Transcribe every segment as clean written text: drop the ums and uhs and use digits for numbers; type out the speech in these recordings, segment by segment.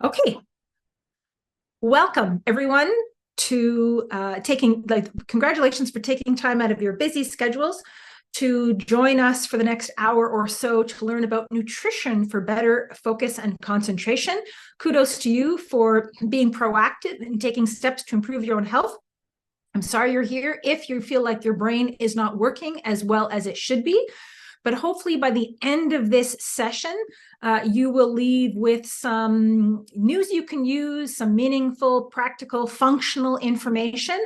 Okay, welcome everyone to congratulations for taking time out of your busy schedules to join us for the next hour or so to learn about nutrition for better focus and concentration. Kudos to you for being proactive and taking steps to improve your own health. I'm sorry you're here if you feel like your brain is not working as well as it should be. But hopefully by the end of this session, you will leave with some news you can use, some meaningful, practical, functional information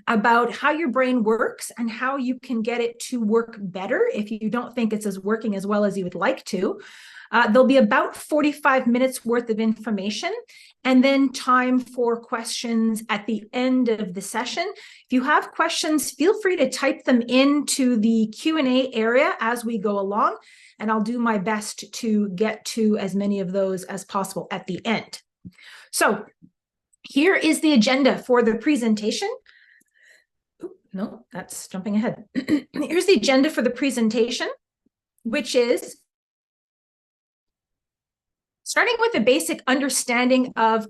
about how your brain works and how you can get it to work better if you don't think it's working as well as you would like to. There'll be about 45 minutes worth of information and then time for questions at the end of the session. If you have questions, feel free to type them into the Q&A area as we go along, and I'll do my best to get to as many of those as possible at the end. So here is the agenda for the presentation. No, that's jumping ahead. Here's the agenda for the presentation, which is starting with a basic understanding of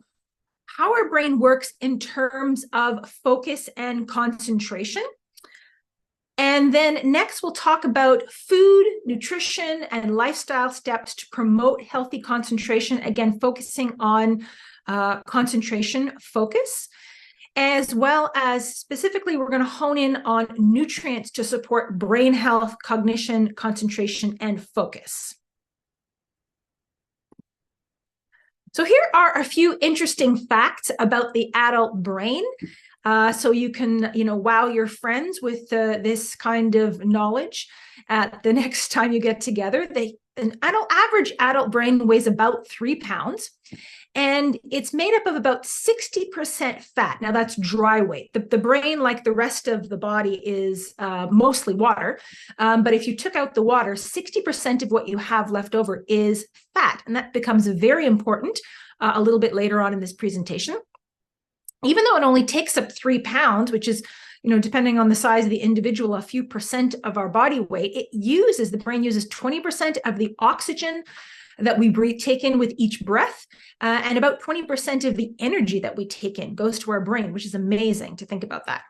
how our brain works in terms of focus and concentration. And then next, we'll talk about food, nutrition, and lifestyle steps to promote healthy concentration, again, focusing on concentration focus, as well as specifically, we're going to hone in on nutrients to support brain health, cognition, concentration, and focus. So here are a few interesting facts about the adult brain. So you can, wow your friends with this kind of knowledge the next time you get together. An average adult brain weighs about 3 pounds, and it's made up of about 60% fat. Now that's dry weight. The brain, like the rest of the body, is mostly water. But if you took out the water, 60% of what you have left over is fat. And that becomes very important a little bit later on in this presentation. Even though it only takes up 3 pounds, which is, depending on the size of the individual, a few percent of our body weight, the brain uses 20% of the oxygen that we take in with each breath, and about 20% of the energy that we take in goes to our brain, which is amazing to think about that.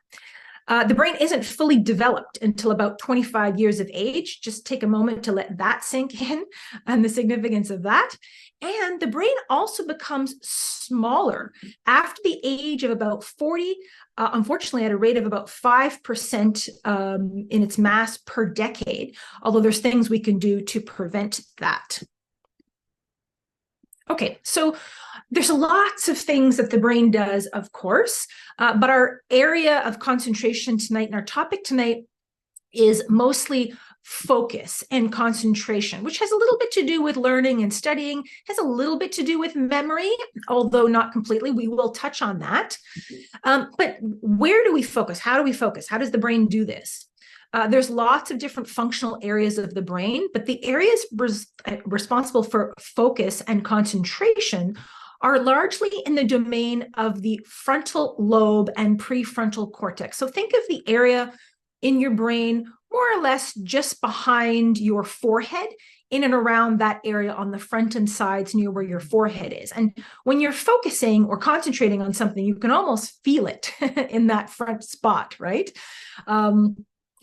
The brain isn't fully developed until about 25 years of age. Just take a moment to let that sink in and the significance of that. And the brain also becomes smaller after the age of about 40, unfortunately at a rate of about 5% in its mass per decade, although there's things we can do to prevent that. Okay, so there's lots of things that the brain does, of course, but our area of concentration tonight and our topic tonight is mostly focus and concentration, which has a little bit to do with learning and studying, has a little bit to do with memory, although not completely. We will touch on that. But where do we focus? How do we focus? How does the brain do this? There's lots of different functional areas of the brain, but the areas responsible for focus and concentration are largely in the domain of the frontal lobe and prefrontal cortex. So think of the area in your brain more or less just behind your forehead, in and around that area on the front and sides near where your forehead is. And when you're focusing or concentrating on something, you can almost feel it in that front spot, right?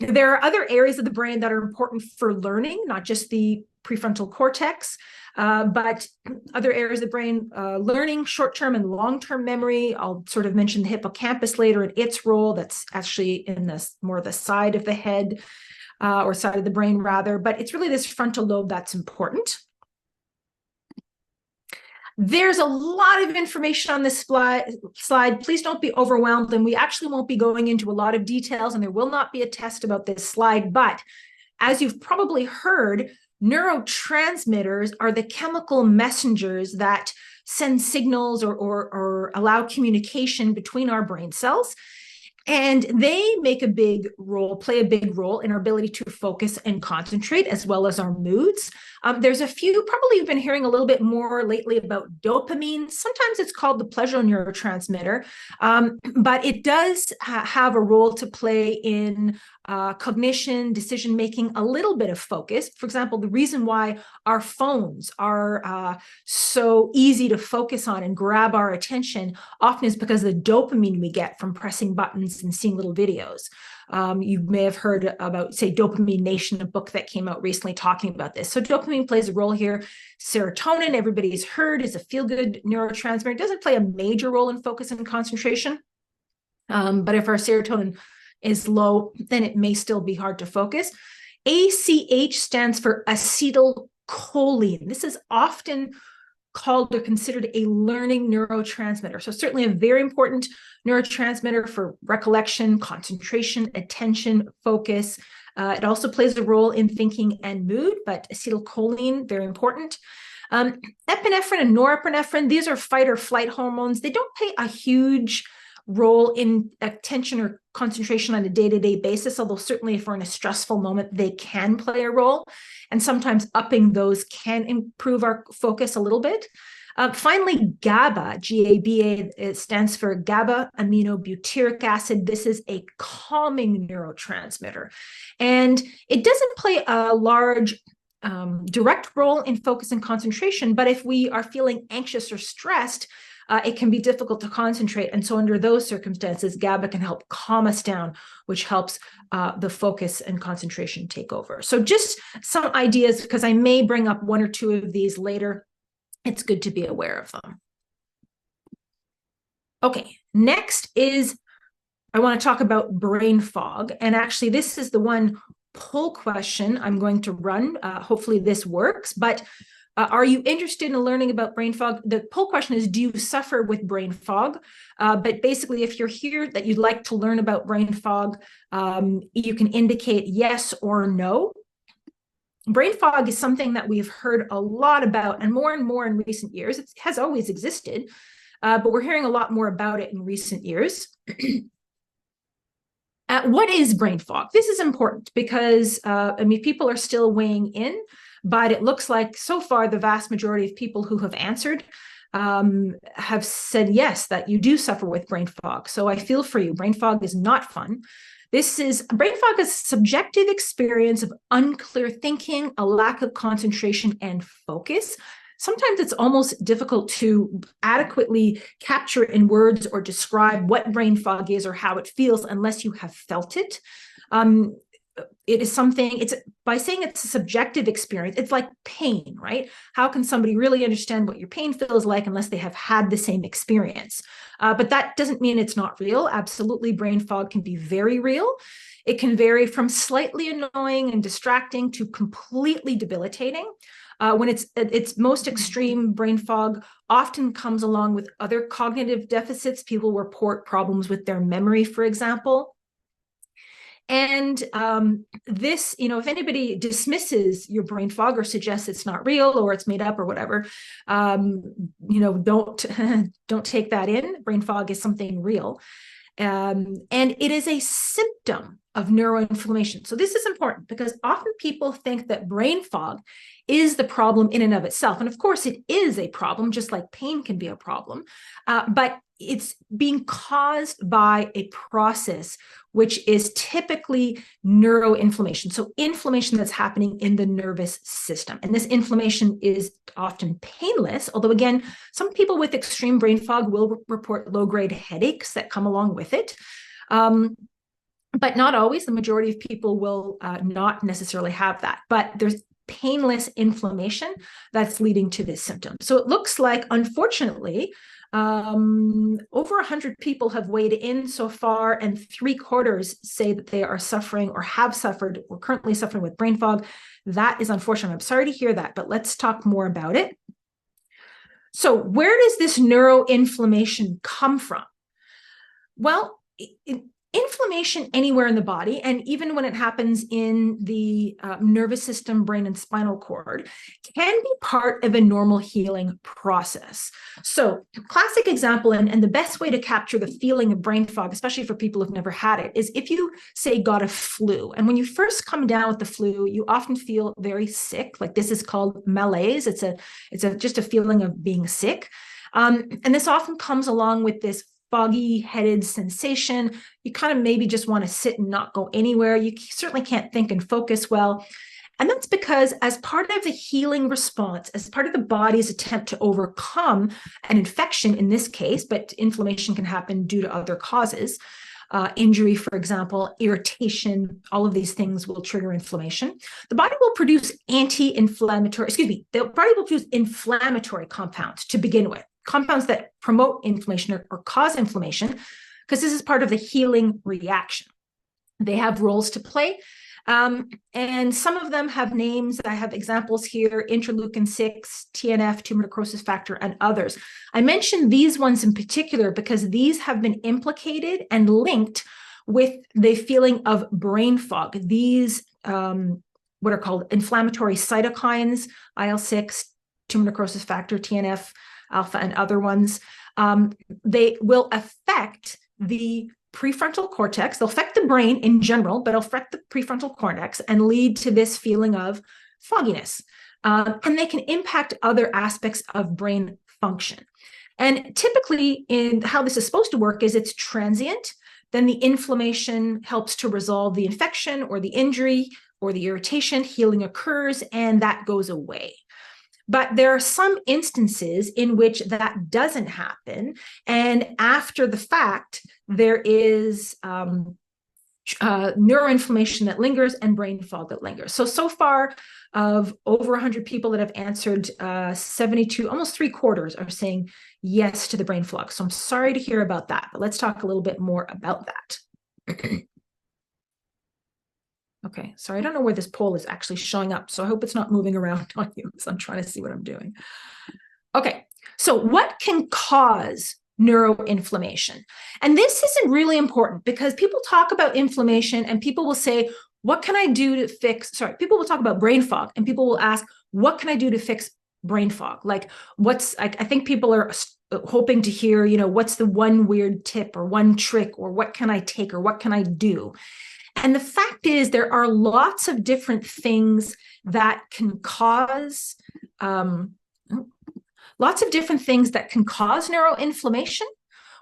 There are other areas of the brain that are important for learning, not just the prefrontal cortex, but other areas of the brain, learning, short-term and long-term memory. I'll sort of mention the hippocampus later and its role. That's actually in more the side of the head, or side of the brain rather, but it's really this frontal lobe that's important. There's a lot of information on this slide. Please don't be overwhelmed, and we actually won't be going into a lot of details, and there will not be a test about this slide, but as you've probably heard, neurotransmitters are the chemical messengers that send signals or allow communication between our brain cells. And they play a big role in our ability to focus and concentrate, as well as our moods. There's a few, probably you've been hearing a little bit more lately about dopamine. Sometimes it's called the pleasure neurotransmitter, but it does have a role to play in cognition, decision-making, a little bit of focus. For example, the reason why our phones are so easy to focus on and grab our attention often is because of the dopamine we get from pressing buttons and seeing little videos. You may have heard about, say, Dopamine Nation, a book that came out recently talking about this. So dopamine plays a role here. Serotonin, everybody's heard, is a feel-good neurotransmitter. It doesn't play a major role in focus and concentration. But if our serotonin is low, then it may still be hard to focus. ACH stands for acetylcholine. This is often called or considered a learning neurotransmitter. So certainly a very important neurotransmitter for recollection, concentration, attention, focus. It also plays a role in thinking and mood, but acetylcholine, very important. Epinephrine and norepinephrine, these are fight or flight hormones. They don't play a huge role in attention or concentration on a day-to-day basis, although certainly if we're in a stressful moment, they can play a role. And sometimes upping those can improve our focus a little bit. Finally, GABA, G-A-B-A, it stands for GABA-aminobutyric acid. This is a calming neurotransmitter. And it doesn't play a large direct role in focus and concentration, but if we are feeling anxious or stressed, it can be difficult to concentrate. And so under those circumstances, GABA can help calm us down, which helps the focus and concentration take over. So just some ideas, because I may bring up one or two of these later. It's good to be aware of them. Okay, next is I want to talk about brain fog. And actually, this is the one poll question I'm going to run. Hopefully this works, but are you interested in learning about brain fog? The poll question is, do you suffer with brain fog? But basically, if you're here that you'd like to learn about brain fog, you can indicate yes or no. Brain fog is something that we've heard a lot about and more in recent years. It has always existed, but we're hearing a lot more about it in recent years. What is brain fog? This is important because, people are still weighing in. But it looks like so far the vast majority of people who have answered have said yes, that you do suffer with brain fog. So I feel for you. Brain fog is not fun. Brain fog is a subjective experience of unclear thinking, a lack of concentration and focus. Sometimes it's almost difficult to adequately capture in words or describe what brain fog is or how it feels unless you have felt it. It is something, it's by saying it's a subjective experience, it's like pain, right? How can somebody really understand what your pain feels like unless they have had the same experience? But that doesn't mean it's not real. Absolutely, brain fog can be very real. It can vary from slightly annoying and distracting to completely debilitating. When it's most extreme, brain fog often comes along with other cognitive deficits. People report problems with their memory, for example. And this, if anybody dismisses your brain fog or suggests it's not real or it's made up or whatever, don't take that in. Brain fog is something real. And it is a symptom of neuroinflammation. So this is important because often people think that brain fog is the problem in and of itself. And of course, it is a problem, just like pain can be a problem. But it's being caused by a process which is typically neuroinflammation. So inflammation that's happening in the nervous system. And this inflammation is often painless, although again, some people with extreme brain fog will report low-grade headaches that come along with it. But not always. The majority of people will not necessarily have that. But there's painless inflammation that's leading to this symptom. So it looks like, unfortunately, over 100 people have weighed in so far, and 3/4 say that they are suffering or have suffered or currently suffering with brain fog. That is unfortunate. I'm sorry to hear that, but let's talk more about it. So where does this neuroinflammation come from? Well, inflammation anywhere in the body, and even when it happens in the nervous system, brain, and spinal cord, can be part of a normal healing process. So classic example, and the best way to capture the feeling of brain fog, especially for people who've never had it, is if you, say, got a flu. And when you first come down with the flu, you often feel very sick. Like, this is called malaise. It's just a feeling of being sick. And this often comes along with this foggy headed sensation. You kind of maybe just want to sit and not go anywhere. You certainly can't think and focus well. And that's because as part of the healing response, as part of the body's attempt to overcome an infection in this case, but inflammation can happen due to other causes, injury, for example, irritation, all of these things will trigger inflammation. The body will produce the body will produce inflammatory compounds to begin with, compounds that promote inflammation or cause inflammation, because this is part of the healing reaction. They have roles to play. And some of them have names. I have examples here: interleukin-6, TNF, tumor necrosis factor, and others. I mentioned these ones in particular because these have been implicated and linked with the feeling of brain fog. These, what are called inflammatory cytokines, IL-6, tumor necrosis factor, TNF, alpha, and other ones, they will affect the prefrontal cortex. They'll affect the brain in general, but they'll affect the prefrontal cortex and lead to this feeling of fogginess. And they can impact other aspects of brain function. And typically, in how this is supposed to work is it's transient. Then the inflammation helps to resolve the infection or the injury or the irritation. Healing occurs and that goes away. But there are some instances in which that doesn't happen. And after the fact, there is neuroinflammation that lingers and brain fog that lingers. So far, of over 100 people that have answered, 72, almost 3/4 are saying yes to the brain fog. So I'm sorry to hear about that, but let's talk a little bit more about that. Okay, sorry, I don't know where this poll is actually showing up, so I hope it's not moving around on you because I'm trying to see what I'm doing. Okay, so what can cause neuroinflammation? And this isn't really important because people talk about inflammation and people will say, what can I do to fix, people will talk about brain fog and people will ask, what can I do to fix brain fog? Like I think people are hoping to hear, what's the one weird tip or one trick, or what can I take or what can I do? And the fact is, there are lots of different things that can cause, neuroinflammation,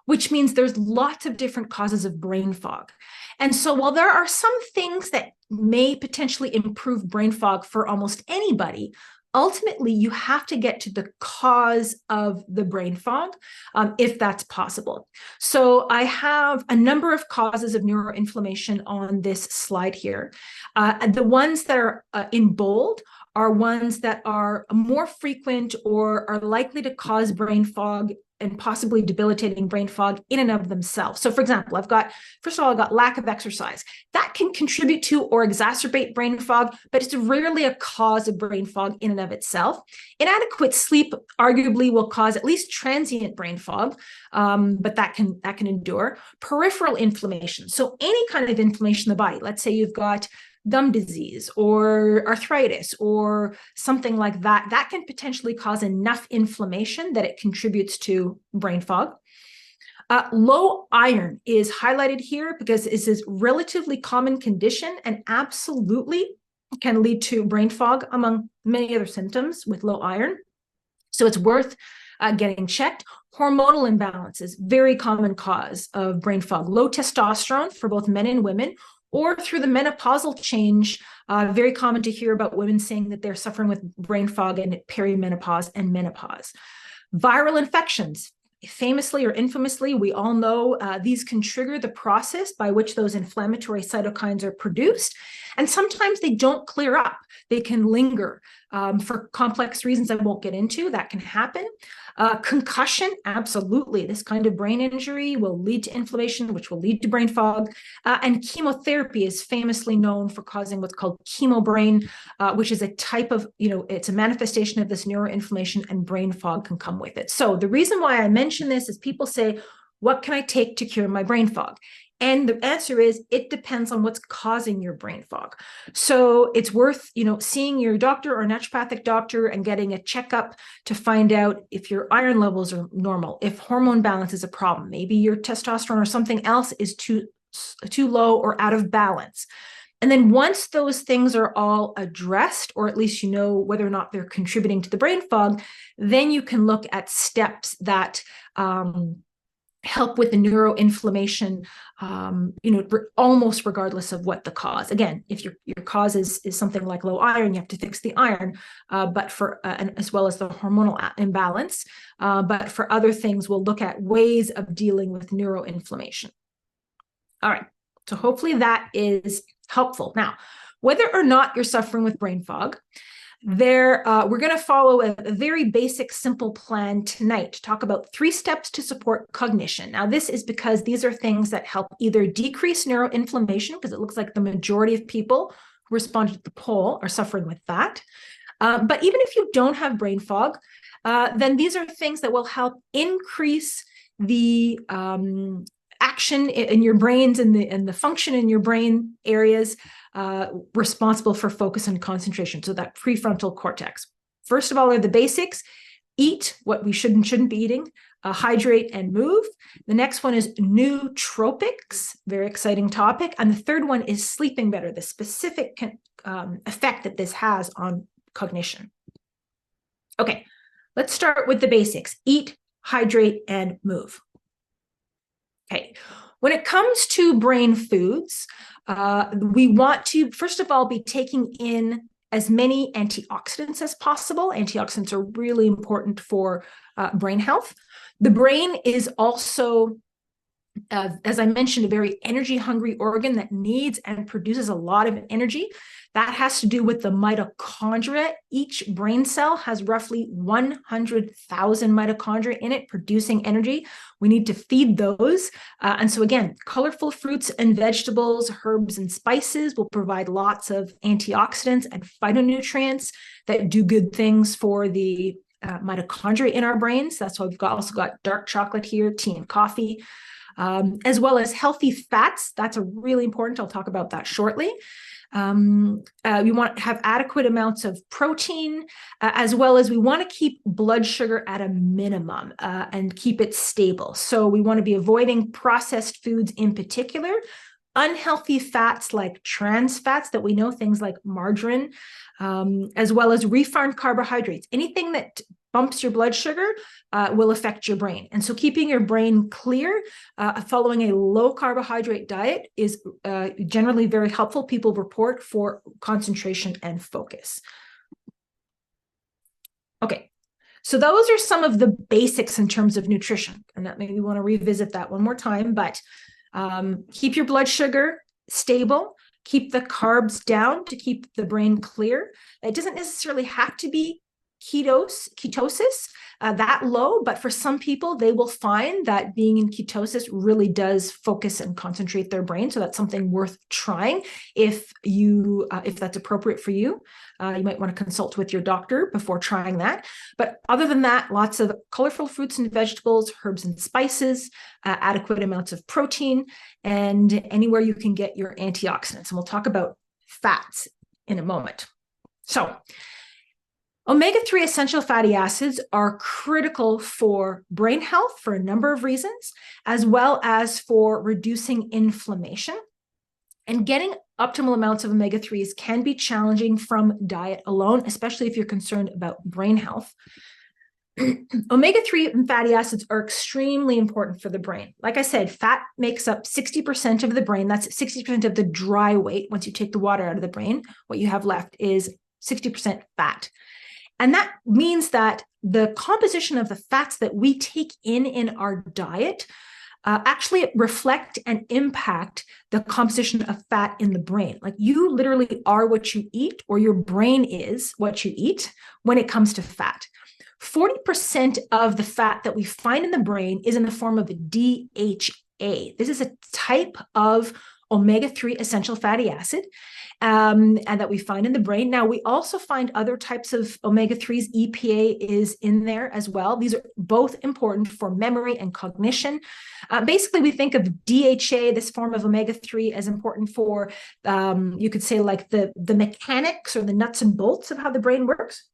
which means there's lots of different causes of brain fog. And so while there are some things that may potentially improve brain fog for almost anybody, ultimately, you have to get to the cause of the brain fog, if that's possible. So I have a number of causes of neuroinflammation on this slide here. The ones that are in bold are ones that are more frequent or are likely to cause brain fog and possibly debilitating brain fog in and of themselves. So for example, first of all, I've got lack of exercise. That can contribute to or exacerbate brain fog, but it's rarely a cause of brain fog in and of itself. Inadequate sleep arguably will cause at least transient brain fog, but that can endure. Peripheral inflammation. So any kind of inflammation in the body, let's say you've got gum disease or arthritis or something like that, that can potentially cause enough inflammation that it contributes to brain fog. Low iron is highlighted here because it's a relatively common condition and absolutely can lead to brain fog among many other symptoms with low iron. So it's worth getting checked. Hormonal imbalances, very common cause of brain fog. Low testosterone for both men and women, or through the menopausal change, very common to hear about women saying that they're suffering with brain fog in perimenopause and menopause. Viral infections, famously or infamously, we all know these can trigger the process by which those inflammatory cytokines are produced. And sometimes they don't clear up. They can linger for complex reasons I won't get into. That can happen. Concussion, absolutely. This kind of brain injury will lead to inflammation, which will lead to brain fog. And chemotherapy is famously known for causing what's called chemobrain, which is a type of, it's a manifestation of this neuroinflammation, and brain fog can come with it. So the reason why I mention this is people say, what can I take to cure my brain fog? And the answer is, it depends on what's causing your brain fog. So it's worth, seeing your doctor or naturopathic doctor and getting a checkup to find out if your iron levels are normal, if hormone balance is a problem, maybe your testosterone or something else is too low or out of balance. And then once those things are all addressed, or at least you know whether or not they're contributing to the brain fog, then you can look at steps that help with the neuroinflammation, almost regardless of what the cause. Again, if your cause is something like low iron, you have to fix the iron, but as well as the hormonal imbalance. But for other things, we'll look at ways of dealing with neuroinflammation. All right, so hopefully that is helpful. Now, whether or not you're suffering with brain fog, we're going to follow a very basic, simple plan tonight to talk about 3 steps to support cognition. Now, this is because these are things that help either decrease neuroinflammation, because it looks like the majority of people who responded to the poll are suffering with that. But even if you don't have brain fog, then these are things that will help increase the action in your brains and the function in your brain areas responsible for focus and concentration. So that prefrontal cortex. First of all are the basics. Eat what we should and shouldn't be eating, hydrate and move. The next one is nootropics, very exciting topic. And the third one is sleeping better, the specific effect that this has on cognition. Okay, let's start with the basics. Eat, hydrate, and move. Okay, when it comes to brain foods, we want to, first of all, be taking in as many antioxidants as possible. Antioxidants are really important for brain health. The brain is also, as I mentioned, a very energy-hungry organ that needs and produces a lot of energy. That has to do with the mitochondria. Each brain cell has roughly 100,000 mitochondria in it producing energy. We need to feed those. And so again, colorful fruits and vegetables, herbs and spices will provide lots of antioxidants and phytonutrients that do good things for the mitochondria in our brains. That's why we've also got dark chocolate here, tea and coffee, as well as healthy fats. That's really important. I'll talk about that shortly. We want to have adequate amounts of protein, as well as we want to keep blood sugar at a minimum and keep it stable. So we want to be avoiding processed foods in particular, unhealthy fats like trans fats that we know, things like margarine, as well as refined carbohydrates. Anything that bumps your blood sugar will affect your brain. And so keeping your brain clear, following a low carbohydrate diet is generally very helpful. People report for concentration and focus. Okay, so those are some of the basics in terms of nutrition. And that maybe we want to revisit that one more time, but keep your blood sugar stable, keep the carbs down to keep the brain clear. It doesn't necessarily have to be ketosis that low, but for some people, they will find that being in ketosis really does focus and concentrate their brain. So that's something worth trying if that's appropriate for you. You might want to consult with your doctor before trying that. But other than that, lots of colorful fruits and vegetables, herbs and spices, adequate amounts of protein, and anywhere you can get your antioxidants. And we'll talk about fats in a moment. So omega-3 essential fatty acids are critical for brain health for a number of reasons, as well as for reducing inflammation. And getting optimal amounts of omega-3s can be challenging from diet alone, especially if you're concerned about brain health. Omega-3 fatty acids are extremely important for the brain. Like I said, fat makes up 60% of the brain. That's 60% of the dry weight. Once you take the water out of the brain, what you have left is 60% fat. And that means that the composition of the fats that we take in our diet actually reflect and impact the composition of fat in the brain. Like you literally are what you eat, or your brain is what you eat when it comes to fat. 40% of the fat that we find in the brain is in the form of DHA. This is a type of omega-3 essential fatty acid, and that we find in the brain. Now, we also find other types of omega-3s. EPA is in there as well. These are both important for memory and cognition. Basically, we think of DHA, this form of omega-3, as important for, you could say, like the mechanics or the nuts and bolts of how the brain works.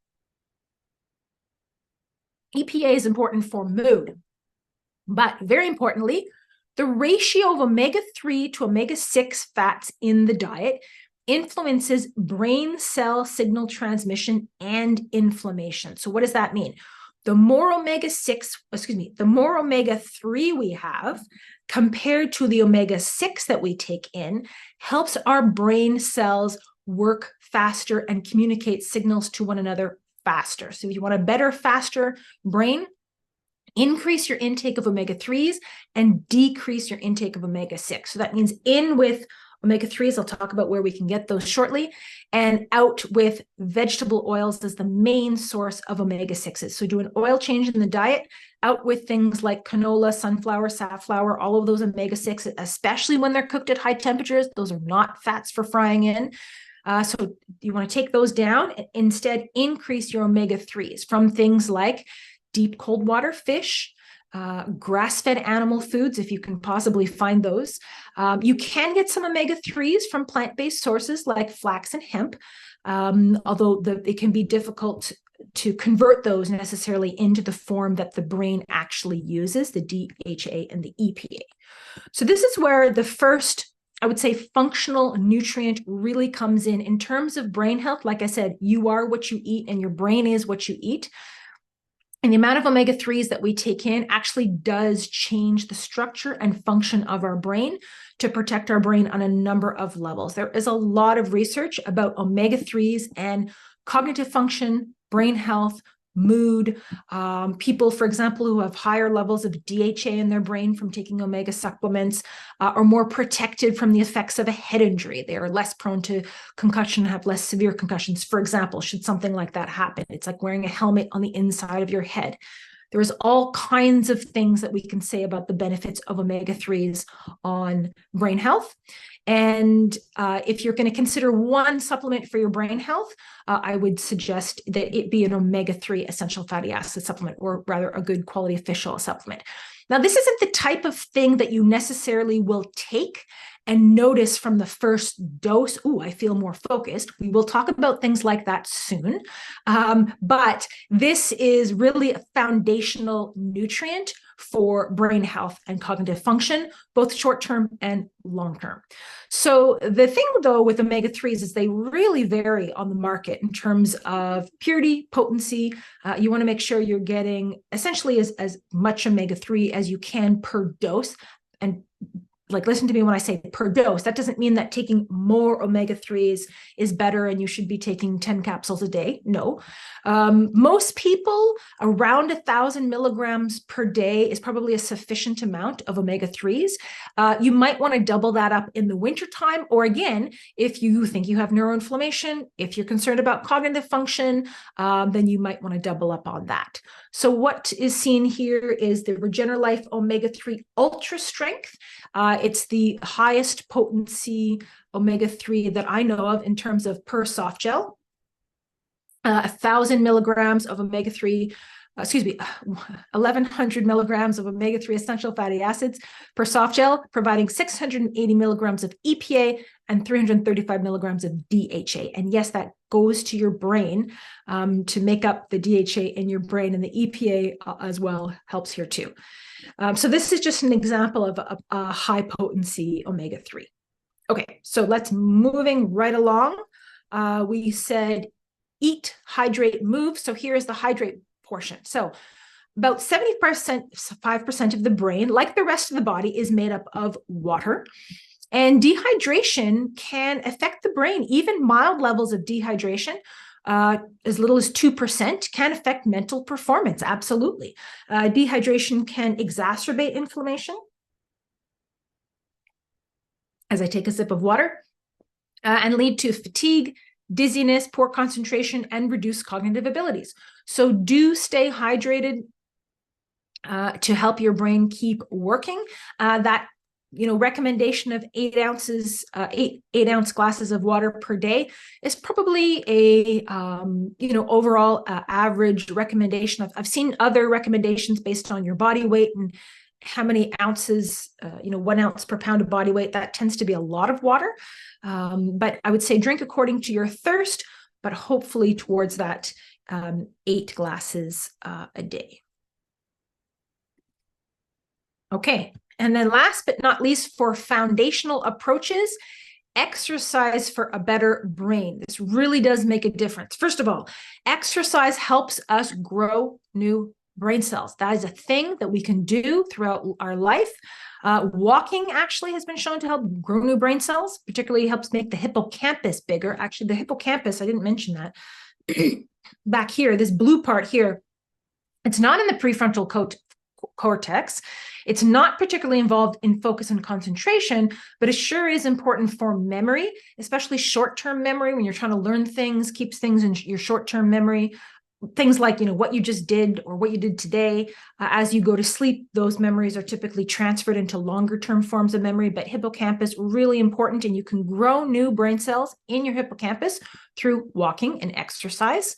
EPA is important for mood. But very importantly, the ratio of omega-3 to omega-6 fats in the diet influences brain cell signal transmission and inflammation. So what does that mean? the more omega-3 we have compared to the omega-6 that we take in helps our brain cells work faster and communicate signals to one another faster. So if you want a better, faster brain, increase your intake of omega-3s and decrease your intake of omega-6. So that means in with omega-3s, I'll talk about where we can get those shortly, and out with vegetable oils as the main source of omega-6s. So do an oil change in the diet, out with things like canola, sunflower, safflower, all of those omega-6, especially when they're cooked at high temperatures. Those are not fats for frying in. So you want to take those down and instead increase your omega-3s from things like deep cold water fish, grass-fed animal foods, if you can possibly find those. You can get some omega-3s from plant-based sources like flax and hemp, although it can be difficult to convert those necessarily into the form that the brain actually uses, the DHA and the EPA. So this is where the first, I would say, functional nutrient really comes in terms of brain health. Like I said, you are what you eat and your brain is what you eat. And the amount of omega-3s that we take in actually does change the structure and function of our brain to protect our brain on a number of levels. There is a lot of research about omega-3s and cognitive function, brain health, mood. People, for example, who have higher levels of DHA in their brain from taking omega supplements are more protected from the effects of a head injury. They are less prone to concussion, have less severe concussions. For example, should something like that happen, it's like wearing a helmet on the inside of your head. There's all kinds of things that we can say about the benefits of omega-3s on brain health. And if you're going to consider one supplement for your brain health, I would suggest that it be an omega-3 essential fatty acid supplement, or rather a good quality fish oil supplement. Now, this isn't the type of thing that you necessarily will take and notice from the first dose, ooh, I feel more focused. We will talk about things like that soon. But this is really a foundational nutrient for brain health and cognitive function, both short-term and long-term. So the thing, though, with omega-3s is they really vary on the market in terms of purity, potency. You want to make sure you're getting essentially as much omega-3 as you can per dose. And like, listen to me when I say per dose. That doesn't mean that taking more omega-3s is better and you should be taking 10 capsules a day. No. Most people, around 1,000 milligrams per day is probably a sufficient amount of omega-3s. You might want to double that up in the wintertime, or again, if you think you have neuroinflammation, if you're concerned about cognitive function, then you might want to double up on that. So what is seen here is the Regenerlife Omega-3 Ultra Strength. It's the highest potency omega-3 that I know of in terms of per soft gel. 1,000 milligrams of omega-3, 1,100 milligrams of omega-3 essential fatty acids per soft gel, providing 680 milligrams of EPA and 335 milligrams of DHA. And yes, that goes to your brain to make up the DHA in your brain, and the EPA as well helps here too. So this is just an example of a high potency omega-3. Okay, so let's moving right along. We said eat, hydrate, move. So here is the hydrate portion. So about 75% of the brain, like the rest of the body, is made up of water. And dehydration can affect the brain. Even mild levels of dehydration, as little as 2%, can affect mental performance. Absolutely. Dehydration can exacerbate inflammation. As I take a sip of water, and lead to fatigue, dizziness, poor concentration, and reduced cognitive abilities. So do stay hydrated to help your brain keep working. That recommendation of 8 ounces, 8-ounce glasses of water per day is probably a overall average recommendation. I've seen other recommendations based on your body weight and how many ounces, 1 ounce per pound of body weight. That tends to be a lot of water. But I would say drink according to your thirst, but hopefully towards that 8 glasses a day. Okay. And then last but not least, for foundational approaches, exercise for a better brain. This really does make a difference. First of all, exercise helps us grow new brain cells. That is a thing that we can do throughout our life. Walking actually has been shown to help grow new brain cells, particularly helps make the hippocampus bigger. Actually, the hippocampus, I didn't mention that. Back here, this blue part here, it's not in the prefrontal cortex. It's not particularly involved in focus and concentration, but it sure is important for memory, especially short-term memory when you're trying to learn things, keeps things in your short-term memory. Things like, what you just did or what you did today. As you go to sleep, those memories are typically transferred into longer term forms of memory, but hippocampus, really important, and you can grow new brain cells in your hippocampus through walking and exercise.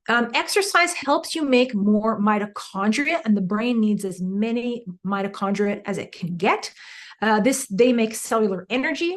Exercise helps you make more mitochondria, and the brain needs as many mitochondria as it can get. They make cellular energy.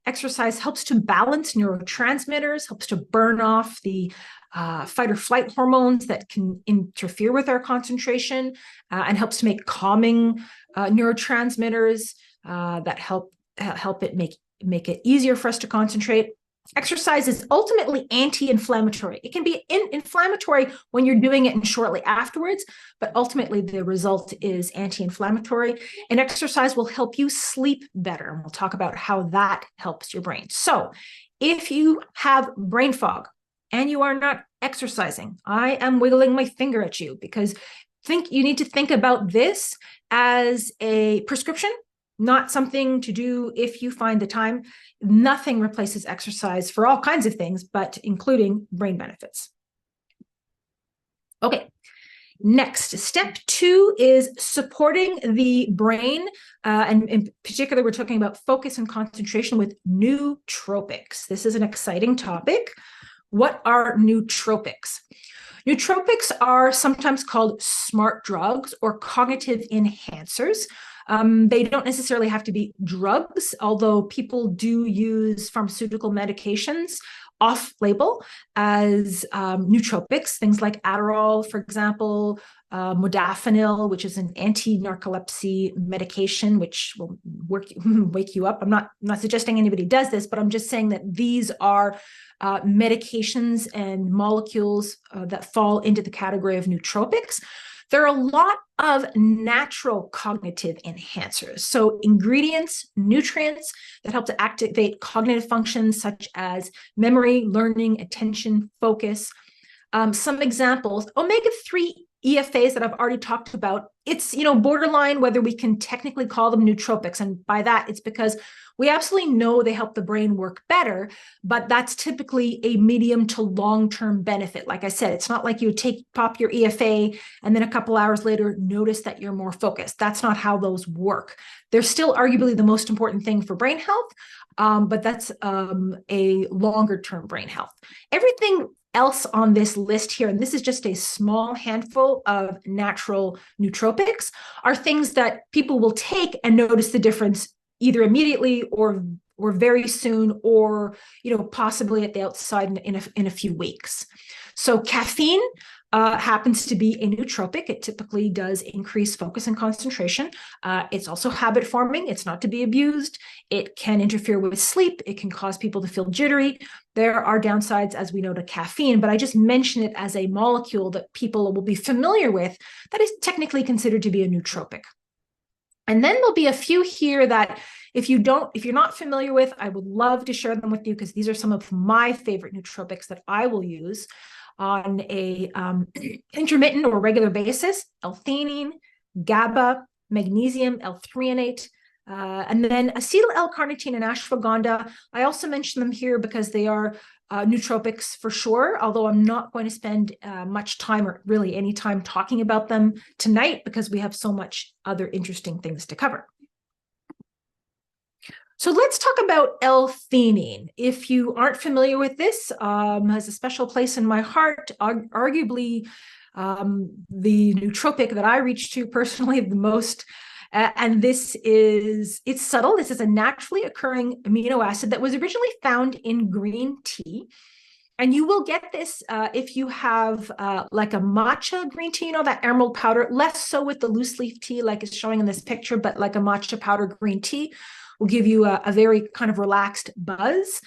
Exercise helps to balance neurotransmitters, helps to burn off the fight or flight hormones that can interfere with our concentration, and helps to make calming neurotransmitters that help it make it easier for us to concentrate. Exercise is ultimately anti-inflammatory. It can be inflammatory when you're doing it and shortly afterwards, but ultimately the result is anti-inflammatory. And exercise will help you sleep better. And we'll talk about how that helps your brain. So if you have brain fog and you are not exercising, I am wiggling my finger at you, because you need to think about this as a prescription, not something to do if you find the time. Nothing replaces exercise for all kinds of things, but including brain benefits. Okay, next, step 2 is supporting the brain. And in particular, we're talking about focus and concentration with nootropics. This is an exciting topic. What are nootropics? Nootropics are sometimes called smart drugs or cognitive enhancers. They don't necessarily have to be drugs, although people do use pharmaceutical medications off-label as nootropics, things like Adderall, for example, modafinil, which is an anti-narcolepsy medication, which will wake you up. I'm not suggesting anybody does this, but I'm just saying that these are medications and molecules that fall into the category of nootropics. There are a lot of natural cognitive enhancers. So ingredients, nutrients that help to activate cognitive functions such as memory, learning, attention, focus. Some examples, omega-3 EFAs that I've already talked about. It's, borderline whether we can technically call them nootropics. And by that, it's because we absolutely know they help the brain work better, but that's typically a medium to long-term benefit. Like I said, it's not like you pop your EFA and then a couple hours later notice that you're more focused. That's not how those work. They're still arguably the most important thing for brain health, but that's a longer-term brain health. Everything else on this list here, and this is just a small handful of natural nootropics, are things that people will take and notice the difference either immediately or very soon, or possibly at the outside in a few weeks. So caffeine happens to be a nootropic. It typically does increase focus and concentration. It's also habit forming. It's not to be abused. It can interfere with sleep. It can cause people to feel jittery. There are downsides, as we know, to caffeine, but I just mention it as a molecule that people will be familiar with that is technically considered to be a nootropic. And then there'll be a few here that if you're not familiar with, I would love to share them with you, because these are some of my favorite nootropics that I will use on a intermittent or regular basis: L-theanine, GABA, magnesium, L-threonate, and then acetyl L-carnitine and ashwagandha. I also mention them here because they are nootropics for sure, although I'm not going to spend much time or really any time talking about them tonight because we have so much other interesting things to cover. So let's talk about L-theanine. If you aren't familiar with this, has a special place in my heart, arguably the nootropic that I reach to personally the most. And it's subtle. This is a naturally occurring amino acid that was originally found in green tea. And you will get this if you have like a matcha green tea, that emerald powder, less so with the loose leaf tea like it's showing in this picture, but like a matcha powder green tea will give you a very kind of relaxed buzz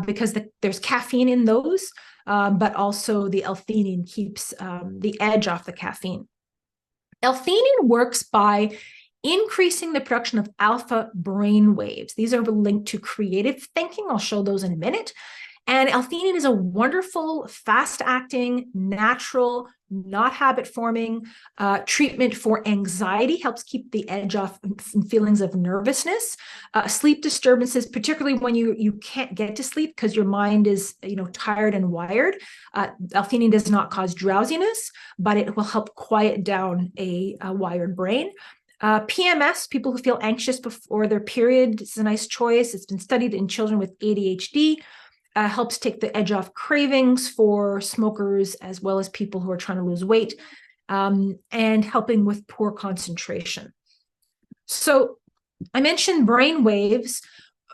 because there's caffeine in those, but also the L-theanine keeps the edge off the caffeine. L-theanine works by increasing the production of alpha brain waves. These are linked to creative thinking. I'll show those in a minute. And L-theanine is a wonderful, fast-acting, natural, not habit-forming treatment for anxiety, helps keep the edge off feelings of nervousness, sleep disturbances, particularly when you can't get to sleep because your mind is tired and wired. L-theanine does not cause drowsiness, but it will help quiet down a wired brain. PMS, people who feel anxious before their period, is a nice choice. It's been studied in children with ADHD. Helps take the edge off cravings for smokers as well as people who are trying to lose weight, and helping with poor concentration. So I mentioned brain waves.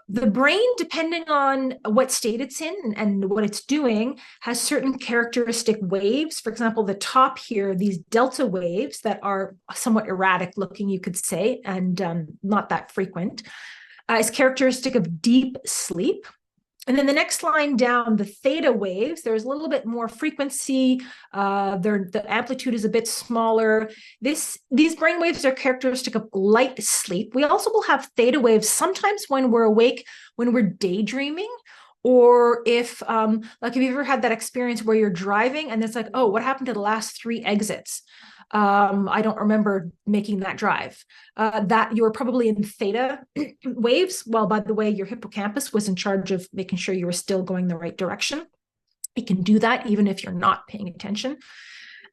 The brain, depending on what state it's in and what it's doing, has certain characteristic waves. For example, the top here, these delta waves that are somewhat erratic looking, you could say, and not that frequent, is characteristic of deep sleep. And then the next line down, the theta waves, there's a little bit more frequency. The amplitude is a bit smaller. These brain waves are characteristic of light sleep. We also will have theta waves sometimes when we're awake, when we're daydreaming, or if have you ever had that experience where you're driving and it's like, oh, what happened to the last 3 exits? I don't remember making that drive. That you were probably in theta waves. Well, by the way, your hippocampus was in charge of making sure you were still going the right direction. It can do that even if you're not paying attention.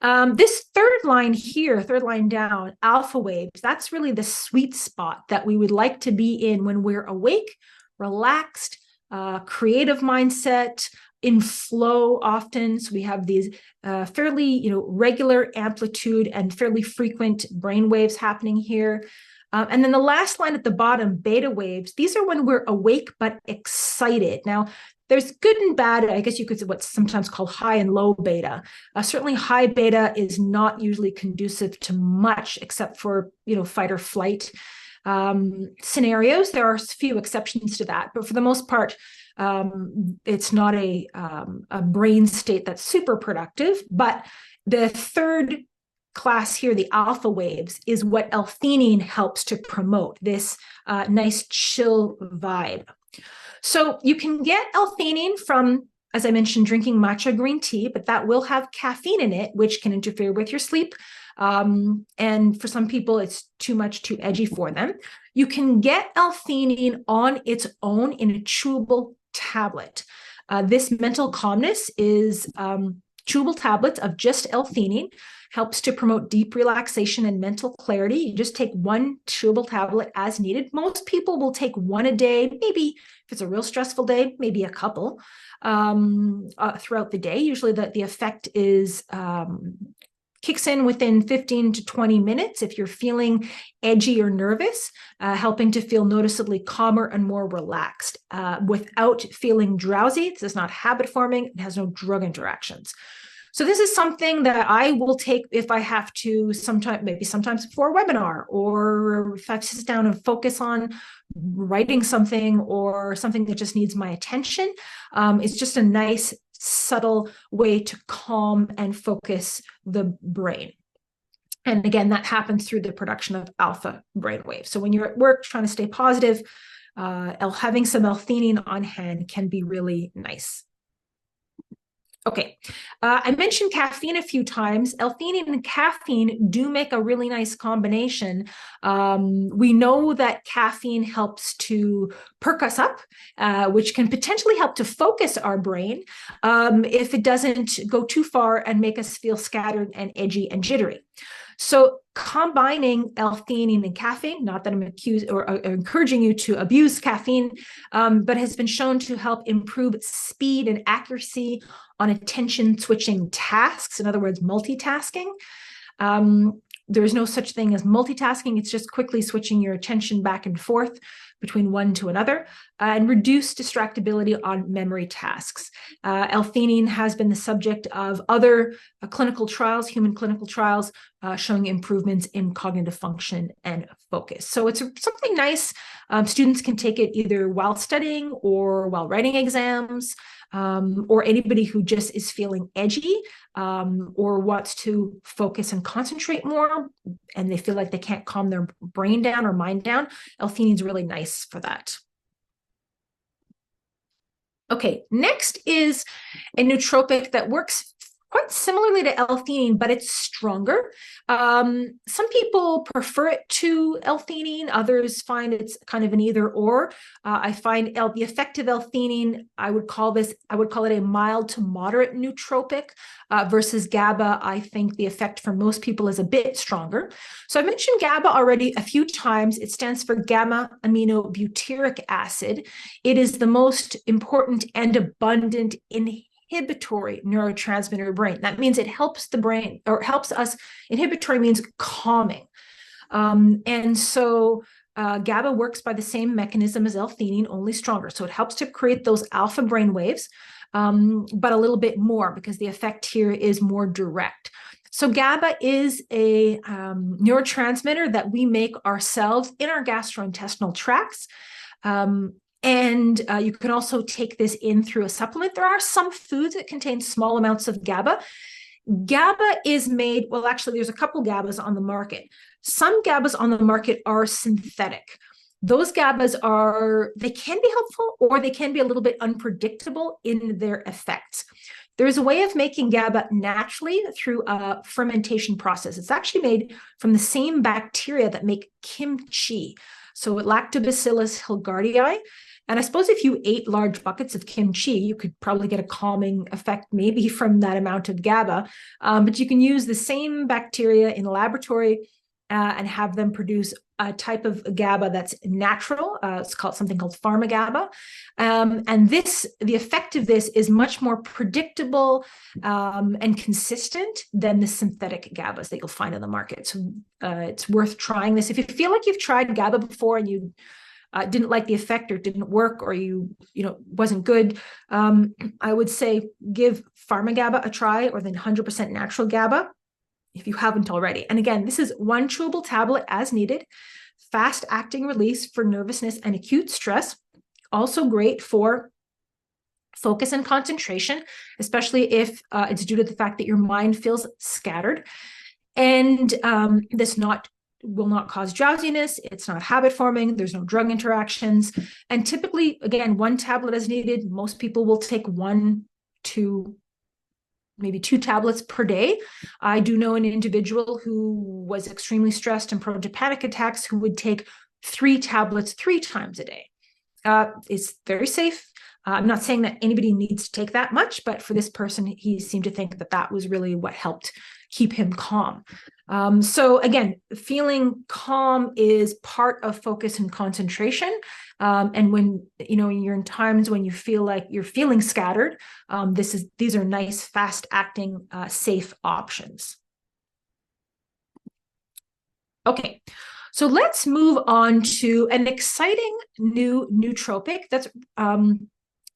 This third line here, third line down, alpha waves, that's really the sweet spot that we would like to be in when we're awake, relaxed, creative mindset, in flow often. So we have these fairly regular amplitude and fairly frequent brain waves happening here. And then the last line at the bottom, beta waves, these are when we're awake but excited. Now, there's good and bad. I guess you could say what's sometimes called high and low beta. Certainly high beta is not usually conducive to much except for fight or flight scenarios. There are a few exceptions to that, but for the most part, it's not a brain state that's super productive. But the third class here, the alpha waves, is what L-theanine helps to promote, this nice chill vibe. So you can get L-theanine from, as I mentioned, drinking matcha green tea, but that will have caffeine in it, which can interfere with your sleep. And for some people, it's too edgy for them. You can get L-theanine on its own in a chewable tablet. This mental calmness is chewable tablets of just L-theanine, helps to promote deep relaxation and mental clarity. You just take one chewable tablet as needed. Most people will take one a day, maybe if it's a real stressful day, maybe a couple throughout the day. Usually the effect is kicks in within 15 to 20 minutes if you're feeling edgy or nervous, helping to feel noticeably calmer and more relaxed without feeling drowsy. This is not habit forming. It has no drug interactions. So this is something that I will take if I have to sometimes before a webinar, or if I have to sit down and focus on writing something or something that just needs my attention. It's just a nice, subtle way to calm and focus the brain. And again, that happens through the production of alpha brainwaves. So when you're at work trying to stay positive, having some L-theanine on hand can be really nice. Okay, I mentioned caffeine a few times. L-theanine and caffeine do make a really nice combination. We know that caffeine helps to perk us up, which can potentially help to focus our brain if it doesn't go too far and make us feel scattered and edgy and jittery. So combining L-theanine and caffeine, not that I'm encouraging you to abuse caffeine, but has been shown to help improve speed and accuracy on attention switching tasks. In other words, multitasking. There is no such thing as multitasking. It's just quickly switching your attention back and forth between one to another, and reduce distractibility on memory tasks. L-theanine has been the subject of other clinical trials, human clinical trials, showing improvements in cognitive function and focus. So it's something nice. Students can take it either while studying or while writing exams. or anybody who just is feeling edgy, or wants to focus and concentrate more, and they feel like they can't calm their brain down or mind down. L-theanine is really nice for that. Okay, next is a nootropic that works quite similarly to L-theanine, but it's stronger. Some people prefer it to L-theanine. Others find it's kind of an either or. I find the effective L-theanine, I would call it a mild to moderate nootropic, versus GABA. I think the effect for most people is a bit stronger. So I mentioned GABA already a few times. It stands for gamma aminobutyric acid. It is the most important and abundant inhibitory neurotransmitter brain. That means it helps the brain, or helps us. Inhibitory means calming. And so GABA works by the same mechanism as L-theanine, only stronger. So it helps to create those alpha brain waves, but a little bit more, because the effect here is more direct. So GABA is a neurotransmitter that we make ourselves in our gastrointestinal tracts. And you can also take this in through a supplement. There are some foods that contain small amounts of GABA. GABA is made, well, actually, there's a couple GABAs on the market. Some GABAs on the market are synthetic. Those GABAs they can be helpful, or they can be a little bit unpredictable in their effects. There's a way of making GABA naturally through a fermentation process. It's actually made from the same bacteria that make kimchi. So Lactobacillus hilgardii. And I suppose if you ate large buckets of kimchi, you could probably get a calming effect maybe from that amount of GABA. But you can use the same bacteria in the laboratory and have them produce a type of GABA that's natural. It's something called pharma-GABA. And the effect of this is much more predictable and consistent than the synthetic GABAs that you'll find on the market. So it's worth trying this. If you feel like you've tried GABA before and you didn't like the effect, or didn't work, or wasn't good, I would say give pharma-GABA a try, or then 100% natural GABA if you haven't already. And again, this is one chewable tablet as needed, fast acting release for nervousness and acute stress. Also great for focus and concentration, especially if it's due to the fact that your mind feels scattered. And this will not cause drowsiness. It's not habit forming. There's no drug interactions. And typically, again, one tablet as needed. Most people will take 1 to maybe 2 tablets per day. I do know an individual who was extremely stressed and prone to panic attacks who would take 3 tablets 3 times a day. It's very safe. I'm not saying that anybody needs to take that much, but for this person, he seemed to think that that was really what helped keep him calm. So again, feeling calm is part of focus and concentration. And when you're in times when you feel like you're feeling scattered, these are nice, fast-acting, safe options. Okay, so let's move on to an exciting new nootropic that's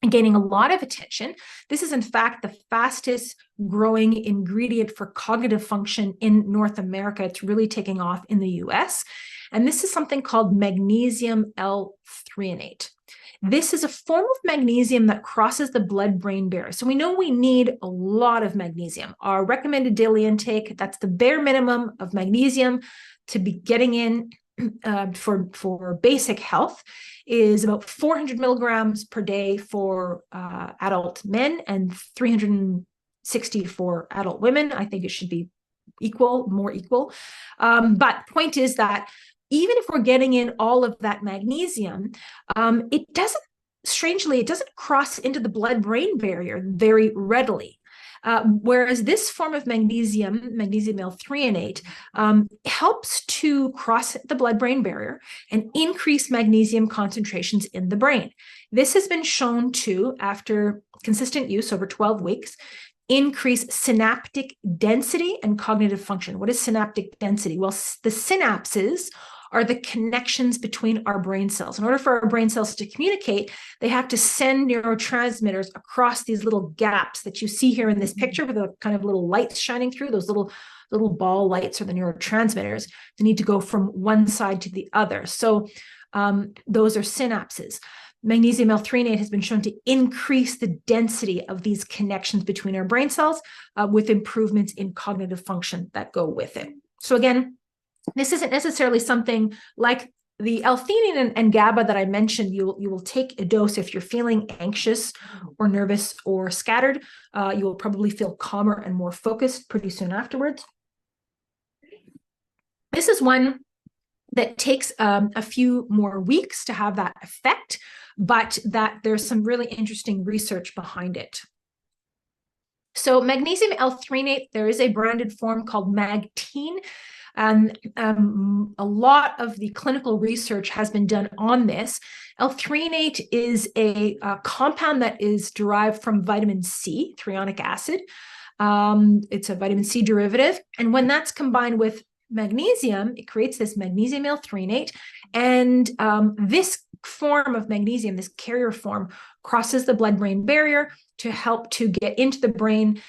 gaining a lot of attention. This is, in fact, the fastest growing ingredient for cognitive function in North America. It's really taking off in the US. And this is something called magnesium L-threonate. This is a form of magnesium that crosses the blood-brain barrier. So we know we need a lot of magnesium. Our recommended daily intake, that's the bare minimum of magnesium to be getting in for basic health, is about 400 milligrams per day for adult men and 360 for adult women. I think it should be more equal. But point is that even if we're getting in all of that magnesium, it doesn't cross into the blood-brain barrier very readily. Whereas this form of magnesium L-threonate, helps to cross the blood-brain barrier and increase magnesium concentrations in the brain. This has been shown to, after consistent use over 12 weeks, increase synaptic density and cognitive function. What is synaptic density? Well, the synapses are the connections between our brain cells. In order for our brain cells to communicate, they have to send neurotransmitters across these little gaps that you see here in this picture with the kind of little lights shining through. Those little ball lights are the neurotransmitters. They need to go from one side to the other. So those are synapses. magnesium L-threonate has been shown to increase the density of these connections between our brain cells with improvements in cognitive function that go with it. So again, this isn't necessarily something like the L-theanine and GABA that I mentioned. You will take a dose if you're feeling anxious or nervous or scattered. You will probably feel calmer and more focused pretty soon afterwards. This is one that takes a few more weeks to have that effect, but that there's some really interesting research behind it. So magnesium L-threonate, there is a branded form called Magtine. And a lot of the clinical research has been done on this. L-threonate is a compound that is derived from vitamin C, threonic acid. It's a vitamin C derivative. And when that's combined with magnesium, it creates this magnesium L-threonate. And this form of magnesium, this carrier form, crosses the blood-brain barrier to help to get into the brain,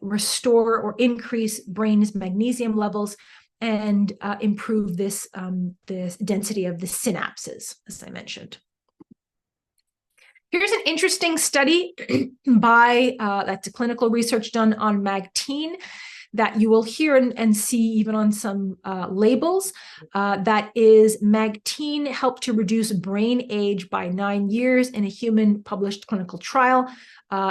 restore or increase brain's magnesium levels, and improve this density of the synapses, as I mentioned. Here's an interesting study by that's a clinical research done on Magtine that you will hear and see even on some labels. That is, Magtine helped to reduce brain age by 9 years in a human published clinical trial.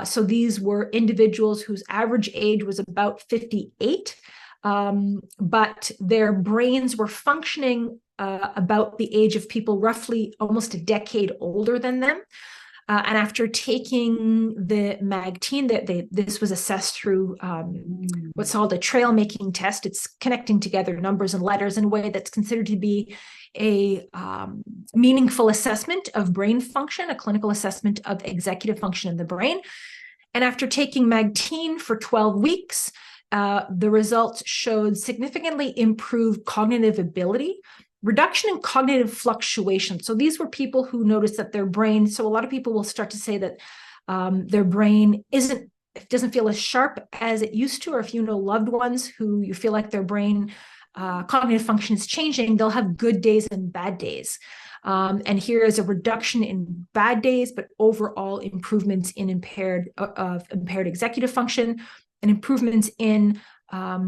So these were individuals whose average age was about 58, but their brains were functioning about the age of people roughly almost a decade older than them. And after taking the Magtine, this was assessed through what's called a trail making test. It's connecting together numbers and letters in a way that's considered to be a meaningful assessment of brain function, a clinical assessment of executive function in the brain. And after taking Magtine for 12 weeks, the results showed significantly improved cognitive ability, reduction in cognitive fluctuation. So these were people who noticed that their brain, so a lot of people will start to say that their brain doesn't feel as sharp as it used to, or if you know loved ones who you feel like their brain cognitive function is changing, they'll have good days and bad days. And here is a reduction in bad days, but overall improvements in impaired executive function and improvements in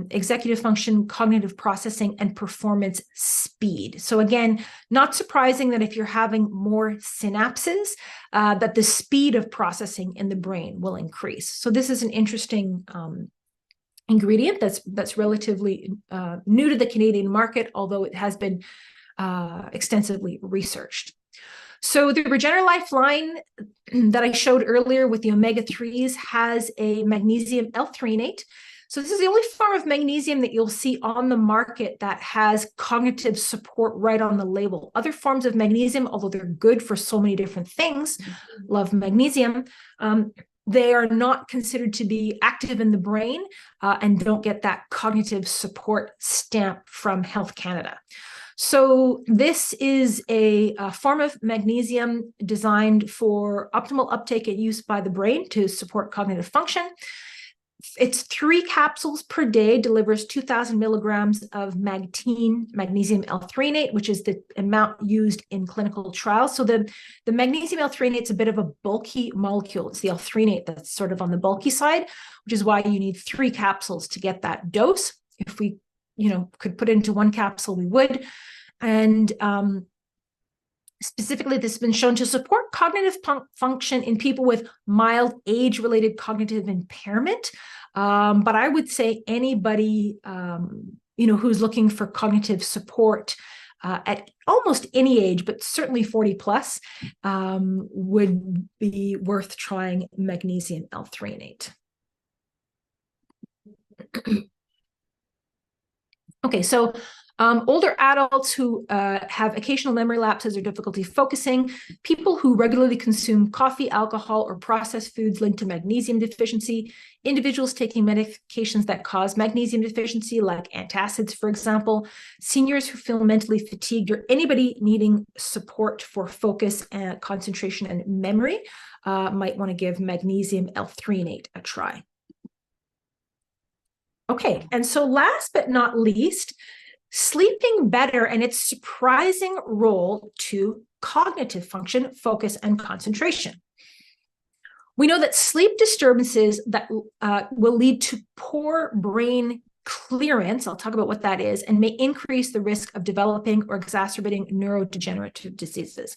executive function, cognitive processing, and performance speed. So again, not surprising that if you're having more synapses, that the speed of processing in the brain will increase. So this is an interesting ingredient that's relatively new to the Canadian market, although it has been extensively researched. So the Regeneralife line that I showed earlier with the omega-3s has a magnesium L-threonate. So this is the only form of magnesium that you'll see on the market that has cognitive support right on the label. Other forms of magnesium, although they're good for so many different things, love magnesium, they are not considered to be active in the brain and don't get that cognitive support stamp from Health Canada. So this is a form of magnesium designed for optimal uptake and use by the brain to support cognitive function. It's 3 capsules per day, delivers 2,000 milligrams of Magtine, magnesium L-threonate, which is the amount used in clinical trials. So the magnesium L-threonate is a bit of a bulky molecule. It's the L-threonate that's sort of on the bulky side, which is why you need 3 capsules to get that dose. If we, could put it into 1 capsule, we would. And specifically, this has been shown to support cognitive function in people with mild age-related cognitive impairment. But I would say anybody, who's looking for cognitive support at almost any age, but certainly 40 plus, would be worth trying magnesium L-threonate. Okay, so older adults who have occasional memory lapses or difficulty focusing, people who regularly consume coffee, alcohol, or processed foods linked to magnesium deficiency, individuals taking medications that cause magnesium deficiency, like antacids, for example, seniors who feel mentally fatigued, or anybody needing support for focus and concentration and memory might want to give magnesium L-threonate a try. Okay, and so last but not least, sleeping better and its surprising role to cognitive function, focus, and concentration. We know that sleep disturbances that will lead to poor brain clearance, I'll talk about what that is, and may increase the risk of developing or exacerbating neurodegenerative diseases.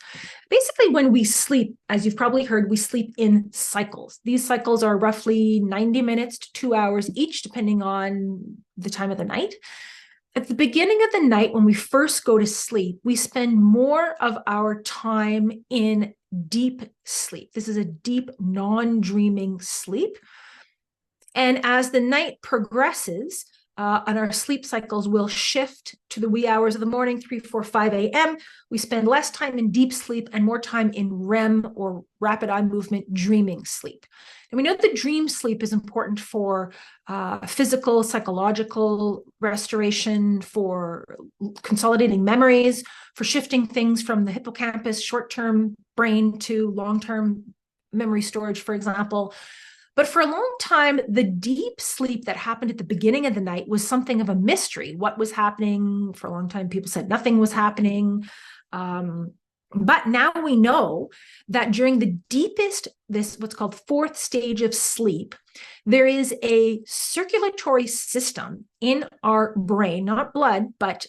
Basically, when we sleep, as you've probably heard, we sleep in cycles. These cycles are roughly 90 minutes to 2 hours each, depending on the time of the night. At the beginning of the night, when we first go to sleep, we spend more of our time in deep sleep. This is a deep, non-dreaming sleep. And as the night progresses, and our sleep cycles will shift to the wee hours of the morning, 3, 4, 5 a.m., we spend less time in deep sleep and more time in REM, or rapid eye movement dreaming sleep. And we know that dream sleep is important for physical, psychological restoration, for consolidating memories, for shifting things from the hippocampus, short-term brain, to long-term memory storage, for example. But for a long time, the deep sleep that happened at the beginning of the night was something of a mystery. What was happening? For a long time, people said nothing was happening. But now we know that during the deepest, this what's called fourth stage of sleep, there is a circulatory system in our brain, not blood, but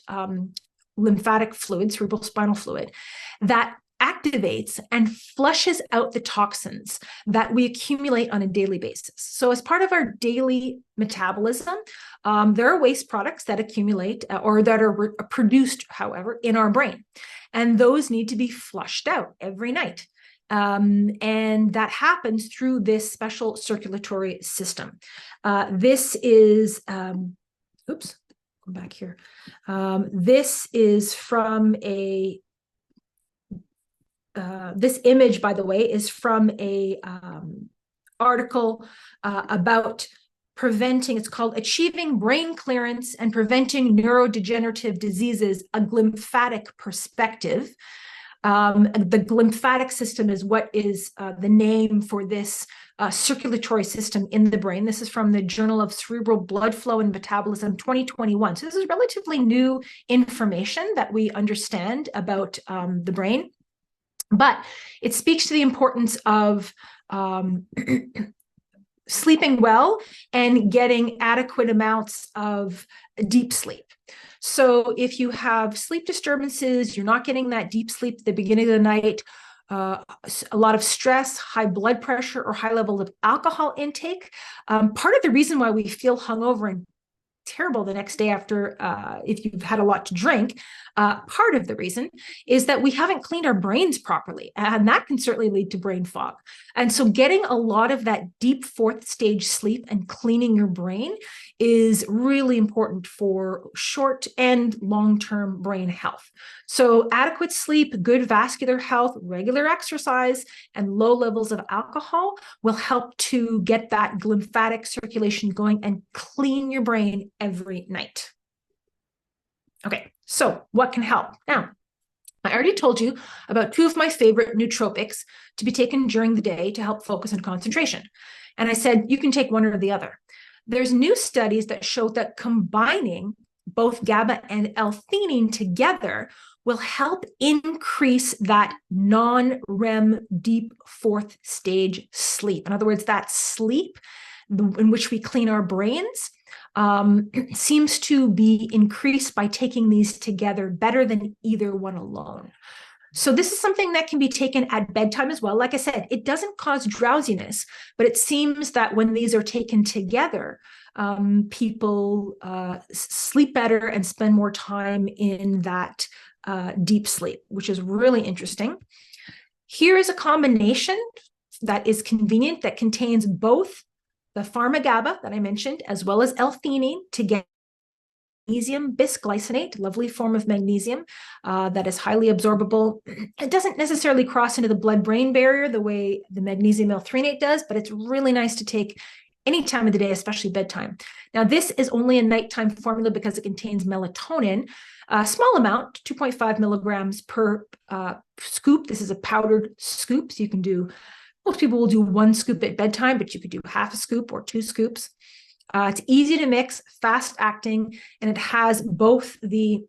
lymphatic fluid, cerebrospinal fluid, that activates and flushes out the toxins that we accumulate on a daily basis. So as part of our daily metabolism, there are waste products that accumulate or that are produced, however, in our brain. And those need to be flushed out every night. And that happens through this special circulatory system. This is, oops, go back here. This is from a this image, by the way, is from a article about preventing, it's called Achieving Brain Clearance and Preventing Neurodegenerative Diseases, a Glymphatic Perspective. The lymphatic system is what is the name for this circulatory system in the brain. This is from the Journal of Cerebral Blood Flow and Metabolism 2021. So this is relatively new information that we understand about the brain. But it speaks to the importance of sleeping well and getting adequate amounts of deep sleep. So if you have sleep disturbances, you're not getting that deep sleep at the beginning of the night, a lot of stress, high blood pressure, or high level of alcohol intake, part of the reason why we feel hungover and terrible the next day after, if you've had a lot to drink, part of the reason is that we haven't cleaned our brains properly, and that can certainly lead to brain fog. And so getting a lot of that deep fourth stage sleep and cleaning your brain is really important for short and long-term brain health. So adequate sleep, good vascular health, regular exercise, and low levels of alcohol will help to get that lymphatic circulation going and clean your brain every night. Okay, so what can help? Now, I already told you about 2 of my favorite nootropics to be taken during the day to help focus and concentration. And I said, you can take one or the other. There's new studies that show that combining both GABA and L-theanine together will help increase that non-REM deep fourth stage sleep. In other words, that sleep in which we clean our brains seems to be increased by taking these together better than either one alone. So this is something that can be taken at bedtime as well. Like I said, it doesn't cause drowsiness, but it seems that when these are taken together, people sleep better and spend more time in that deep sleep, which is really interesting. Here is a combination that is convenient that contains both the pharma-GABA that I mentioned, as well as L-theanine to get magnesium bisglycinate, lovely form of magnesium that is highly absorbable. It doesn't necessarily cross into the blood-brain barrier the way the magnesium L-threonate does, but it's really nice to take any time of the day, especially bedtime. Now, this is only a nighttime formula because it contains melatonin, a small amount, 2.5 milligrams per scoop. This is a powdered scoop, so you can do, most people will do 1 scoop at bedtime, but you could do half a scoop or 2 scoops. It's easy to mix, fast acting, and it has both the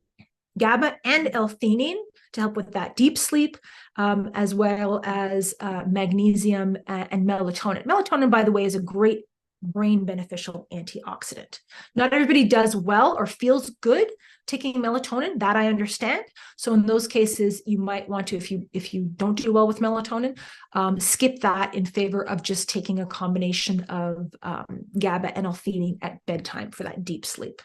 GABA and L-theanine to help with that deep sleep, as well as magnesium and melatonin. Melatonin, by the way, is a great brain beneficial antioxidant. Not everybody does well or feels good taking melatonin, that I understand. So in those cases, you might want to, if you don't do well with melatonin, skip that in favor of just taking a combination of GABA and L-theanine at bedtime for that deep sleep.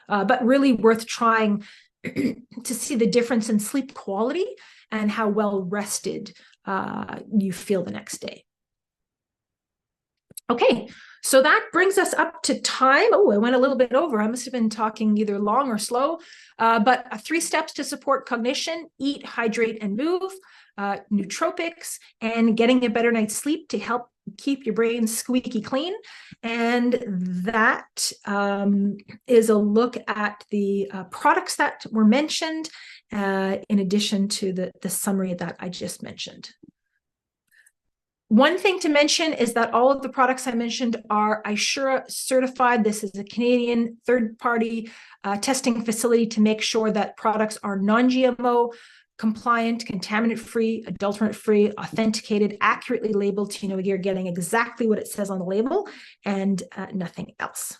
But really worth trying to see the difference in sleep quality and how well rested you feel the next day. Okay, so that brings us up to time. Oh, I went a little bit over. I must have been talking either long or slow. But 3 steps to support cognition: eat, hydrate, and move, nootropics, and getting a better night's sleep to help keep your brain squeaky clean. And that is a look at the products that were mentioned, in addition to the summary that I just mentioned. One thing to mention is that all of the products I mentioned are ISURA certified. This is a Canadian third-party testing facility to make sure that products are non-GMO, compliant, contaminant-free, adulterant-free, authenticated, accurately labeled, so you know you're getting exactly what it says on the label and nothing else.